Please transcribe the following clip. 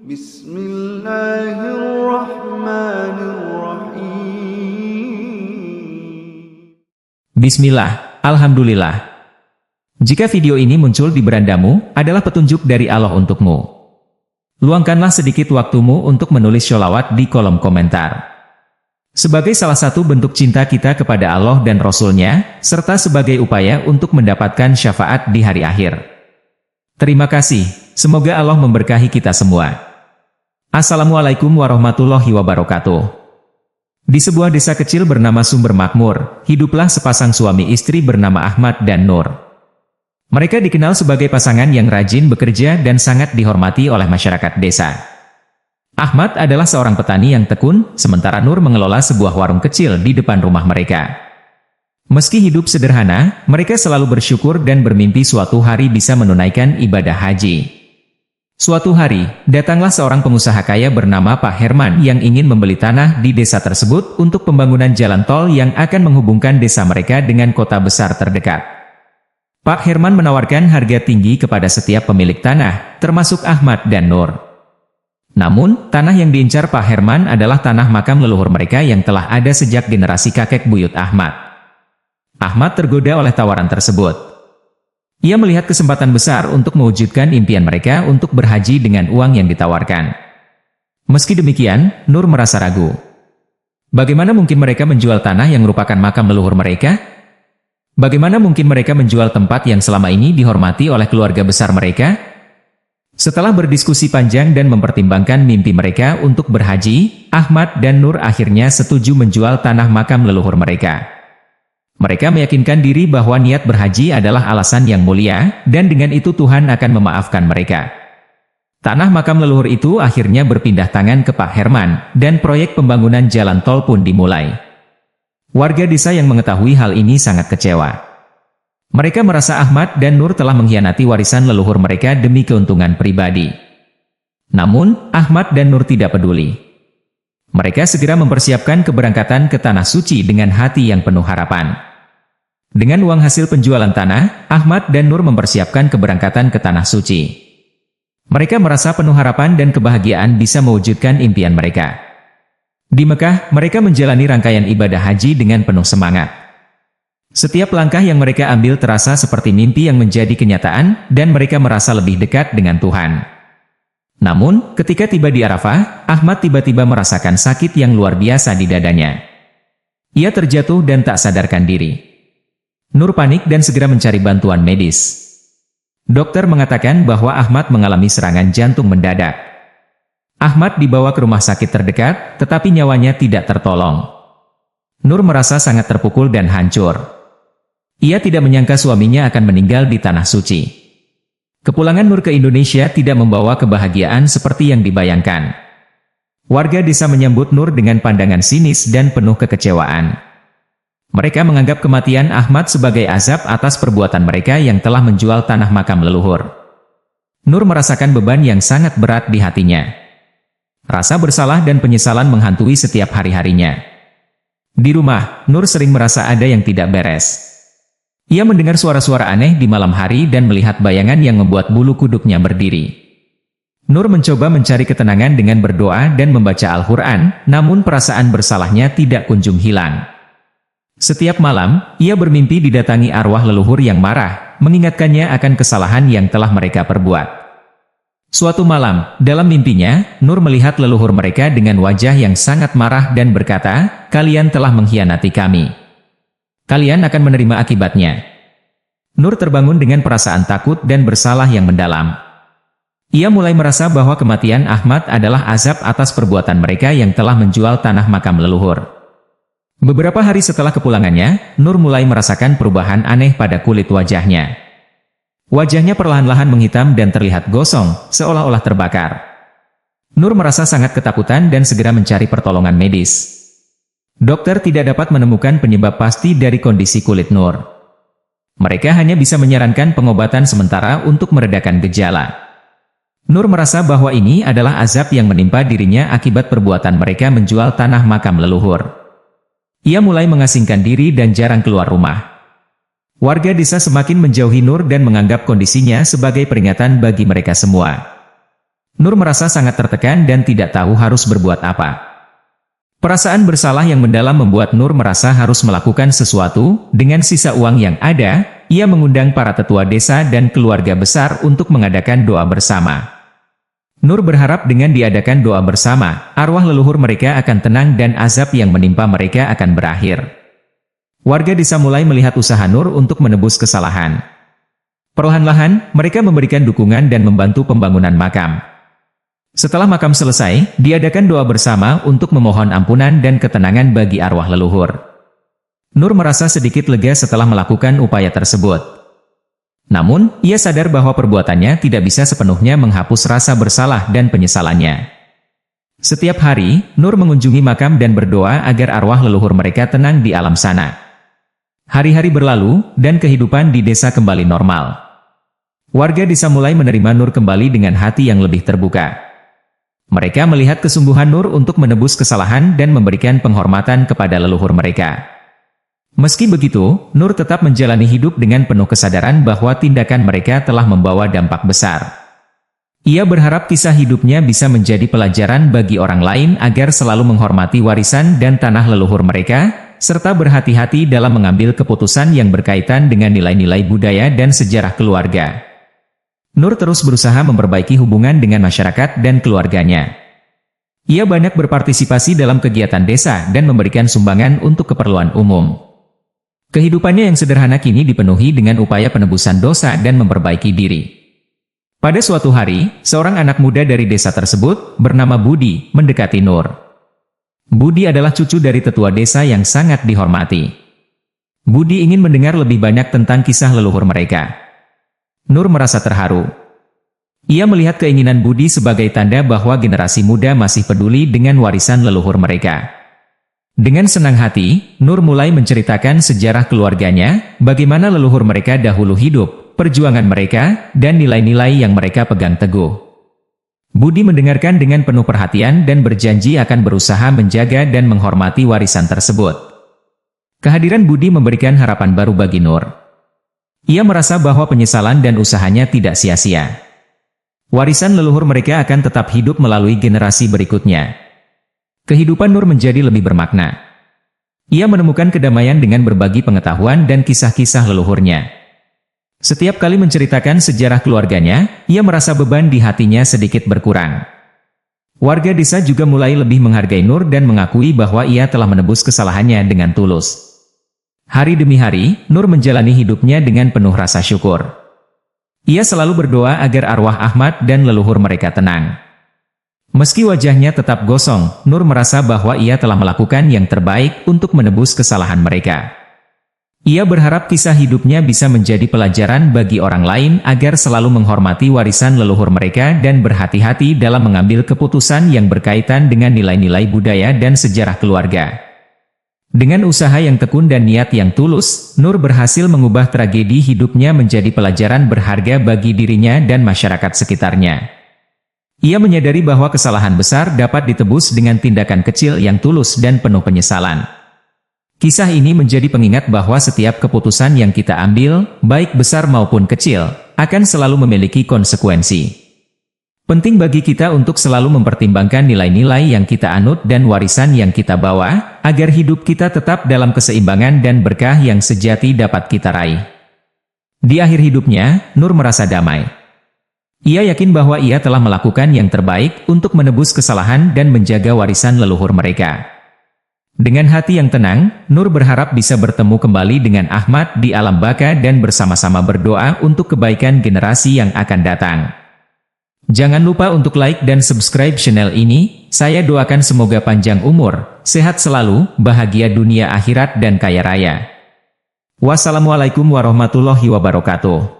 Bismillahirrahmanirrahim. Bismillah, Alhamdulillah. Jika video ini muncul di berandamu, adalah petunjuk dari Allah untukmu. Luangkanlah sedikit waktumu untuk menulis sholawat di kolom komentar. Sebagai salah satu bentuk cinta kita kepada Allah dan Rasul-Nya, serta sebagai upaya untuk mendapatkan syafaat di hari akhir. Terima kasih, semoga Allah memberkahi kita semua. Assalamualaikum warahmatullahi wabarakatuh. Di sebuah desa kecil bernama Sumber Makmur, hiduplah sepasang suami istri bernama Ahmad dan Nur. Mereka dikenal sebagai pasangan yang rajin bekerja dan sangat dihormati oleh masyarakat desa. Ahmad adalah seorang petani yang tekun, sementara Nur mengelola sebuah warung kecil di depan rumah mereka. Meski hidup sederhana, mereka selalu bersyukur dan bermimpi suatu hari bisa menunaikan ibadah haji. Suatu hari, datanglah seorang pengusaha kaya bernama Pak Herman yang ingin membeli tanah di desa tersebut untuk pembangunan jalan tol yang akan menghubungkan desa mereka dengan kota besar terdekat. Pak Herman menawarkan harga tinggi kepada setiap pemilik tanah, termasuk Ahmad dan Nur. Namun, tanah yang diincar Pak Herman adalah tanah makam leluhur mereka yang telah ada sejak generasi kakek buyut Ahmad. Ahmad tergoda oleh tawaran tersebut. Ia melihat kesempatan besar untuk mewujudkan impian mereka untuk berhaji dengan uang yang ditawarkan. Meski demikian, Nur merasa ragu. Bagaimana mungkin mereka menjual tanah yang merupakan makam leluhur mereka? Bagaimana mungkin mereka menjual tempat yang selama ini dihormati oleh keluarga besar mereka? Setelah berdiskusi panjang dan mempertimbangkan mimpi mereka untuk berhaji, Ahmad dan Nur akhirnya setuju menjual tanah makam leluhur mereka. Mereka meyakinkan diri bahwa niat berhaji adalah alasan yang mulia, dan dengan itu Tuhan akan memaafkan mereka. Tanah makam leluhur itu akhirnya berpindah tangan ke Pak Herman, dan proyek pembangunan jalan tol pun dimulai. Warga desa yang mengetahui hal ini sangat kecewa. Mereka merasa Ahmad dan Nur telah mengkhianati warisan leluhur mereka demi keuntungan pribadi. Namun, Ahmad dan Nur tidak peduli. Mereka segera mempersiapkan keberangkatan ke Tanah Suci dengan hati yang penuh harapan. Dengan uang hasil penjualan tanah, Ahmad dan Nur mempersiapkan keberangkatan ke Tanah Suci. Mereka merasa penuh harapan dan kebahagiaan bisa mewujudkan impian mereka. Di Mekah, mereka menjalani rangkaian ibadah haji dengan penuh semangat. Setiap langkah yang mereka ambil terasa seperti mimpi yang menjadi kenyataan, dan mereka merasa lebih dekat dengan Tuhan. Namun, ketika tiba di Arafah, Ahmad tiba-tiba merasakan sakit yang luar biasa di dadanya. Ia terjatuh dan tak sadarkan diri. Nur panik dan segera mencari bantuan medis. Dokter mengatakan bahwa Ahmad mengalami serangan jantung mendadak. Ahmad dibawa ke rumah sakit terdekat, tetapi nyawanya tidak tertolong. Nur merasa sangat terpukul dan hancur. Ia tidak menyangka suaminya akan meninggal di Tanah Suci. Kepulangan Nur ke Indonesia tidak membawa kebahagiaan seperti yang dibayangkan. Warga desa menyambut Nur dengan pandangan sinis dan penuh kekecewaan. Mereka menganggap kematian Ahmad sebagai azab atas perbuatan mereka yang telah menjual tanah makam leluhur. Nur merasakan beban yang sangat berat di hatinya. Rasa bersalah dan penyesalan menghantui setiap hari-harinya. Di rumah, Nur sering merasa ada yang tidak beres. Ia mendengar suara-suara aneh di malam hari dan melihat bayangan yang membuat bulu kuduknya berdiri. Nur mencoba mencari ketenangan dengan berdoa dan membaca Al-Quran, namun perasaan bersalahnya tidak kunjung hilang. Setiap malam, ia bermimpi didatangi arwah leluhur yang marah, mengingatkannya akan kesalahan yang telah mereka perbuat. Suatu malam, dalam mimpinya, Nur melihat leluhur mereka dengan wajah yang sangat marah dan berkata, "Kalian telah mengkhianati kami. Kalian akan menerima akibatnya." Nur terbangun dengan perasaan takut dan bersalah yang mendalam. Ia mulai merasa bahwa kematian Ahmad adalah azab atas perbuatan mereka yang telah menjual tanah makam leluhur. Beberapa hari setelah kepulangannya, Nur mulai merasakan perubahan aneh pada kulit wajahnya. Wajahnya perlahan-lahan menghitam dan terlihat gosong, seolah-olah terbakar. Nur merasa sangat ketakutan dan segera mencari pertolongan medis. Dokter tidak dapat menemukan penyebab pasti dari kondisi kulit Nur. Mereka hanya bisa menyarankan pengobatan sementara untuk meredakan gejala. Nur merasa bahwa ini adalah azab yang menimpa dirinya akibat perbuatan mereka menjual tanah makam leluhur. Ia mulai mengasingkan diri dan jarang keluar rumah. Warga desa semakin menjauhi Nur dan menganggap kondisinya sebagai peringatan bagi mereka semua. Nur merasa sangat tertekan dan tidak tahu harus berbuat apa. Perasaan bersalah yang mendalam membuat Nur merasa harus melakukan sesuatu. Dengan sisa uang yang ada, ia mengundang para tetua desa dan keluarga besar untuk mengadakan doa bersama. Nur berharap dengan diadakan doa bersama, arwah leluhur mereka akan tenang dan azab yang menimpa mereka akan berakhir. Warga desa mulai melihat usaha Nur untuk menebus kesalahan. Perlahan-lahan, mereka memberikan dukungan dan membantu pembangunan makam. Setelah makam selesai, diadakan doa bersama untuk memohon ampunan dan ketenangan bagi arwah leluhur. Nur merasa sedikit lega setelah melakukan upaya tersebut. Namun, ia sadar bahwa perbuatannya tidak bisa sepenuhnya menghapus rasa bersalah dan penyesalannya. Setiap hari, Nur mengunjungi makam dan berdoa agar arwah leluhur mereka tenang di alam sana. Hari-hari berlalu, dan kehidupan di desa kembali normal. Warga desa mulai menerima Nur kembali dengan hati yang lebih terbuka. Mereka melihat kesungguhan Nur untuk menebus kesalahan dan memberikan penghormatan kepada leluhur mereka. Meski begitu, Nur tetap menjalani hidup dengan penuh kesadaran bahwa tindakan mereka telah membawa dampak besar. Ia berharap kisah hidupnya bisa menjadi pelajaran bagi orang lain agar selalu menghormati warisan dan tanah leluhur mereka, serta berhati-hati dalam mengambil keputusan yang berkaitan dengan nilai-nilai budaya dan sejarah keluarga. Nur terus berusaha memperbaiki hubungan dengan masyarakat dan keluarganya. Ia banyak berpartisipasi dalam kegiatan desa dan memberikan sumbangan untuk keperluan umum. Kehidupannya yang sederhana kini dipenuhi dengan upaya penebusan dosa dan memperbaiki diri. Pada suatu hari, seorang anak muda dari desa tersebut, bernama Budi, mendekati Nur. Budi adalah cucu dari tetua desa yang sangat dihormati. Budi ingin mendengar lebih banyak tentang kisah leluhur mereka. Nur merasa terharu. Ia melihat keinginan Budi sebagai tanda bahwa generasi muda masih peduli dengan warisan leluhur mereka. Dengan senang hati, Nur mulai menceritakan sejarah keluarganya, bagaimana leluhur mereka dahulu hidup, perjuangan mereka, dan nilai-nilai yang mereka pegang teguh. Budi mendengarkan dengan penuh perhatian dan berjanji akan berusaha menjaga dan menghormati warisan tersebut. Kehadiran Budi memberikan harapan baru bagi Nur. Ia merasa bahwa penyesalan dan usahanya tidak sia-sia. Warisan leluhur mereka akan tetap hidup melalui generasi berikutnya. Kehidupan Nur menjadi lebih bermakna. Ia menemukan kedamaian dengan berbagi pengetahuan dan kisah-kisah leluhurnya. Setiap kali menceritakan sejarah keluarganya, ia merasa beban di hatinya sedikit berkurang. Warga desa juga mulai lebih menghargai Nur dan mengakui bahwa ia telah menebus kesalahannya dengan tulus. Hari demi hari, Nur menjalani hidupnya dengan penuh rasa syukur. Ia selalu berdoa agar arwah Ahmad dan leluhur mereka tenang. Meski wajahnya tetap gosong, Nur merasa bahwa ia telah melakukan yang terbaik untuk menebus kesalahan mereka. Ia berharap kisah hidupnya bisa menjadi pelajaran bagi orang lain agar selalu menghormati warisan leluhur mereka dan berhati-hati dalam mengambil keputusan yang berkaitan dengan nilai-nilai budaya dan sejarah keluarga. Dengan usaha yang tekun dan niat yang tulus, Nur berhasil mengubah tragedi hidupnya menjadi pelajaran berharga bagi dirinya dan masyarakat sekitarnya. Ia menyadari bahwa kesalahan besar dapat ditebus dengan tindakan kecil yang tulus dan penuh penyesalan. Kisah ini menjadi pengingat bahwa setiap keputusan yang kita ambil, baik besar maupun kecil, akan selalu memiliki konsekuensi. Penting bagi kita untuk selalu mempertimbangkan nilai-nilai yang kita anut dan warisan yang kita bawa, agar hidup kita tetap dalam keseimbangan dan berkah yang sejati dapat kita raih. Di akhir hidupnya, Nur merasa damai. Ia yakin bahwa ia telah melakukan yang terbaik untuk menebus kesalahan dan menjaga warisan leluhur mereka. Dengan hati yang tenang, Nur berharap bisa bertemu kembali dengan Ahmad di alam baka dan bersama-sama berdoa untuk kebaikan generasi yang akan datang. Jangan lupa untuk like dan subscribe channel ini. Saya doakan semoga panjang umur, sehat selalu, bahagia dunia akhirat dan kaya raya. Wassalamualaikum warahmatullahi wabarakatuh.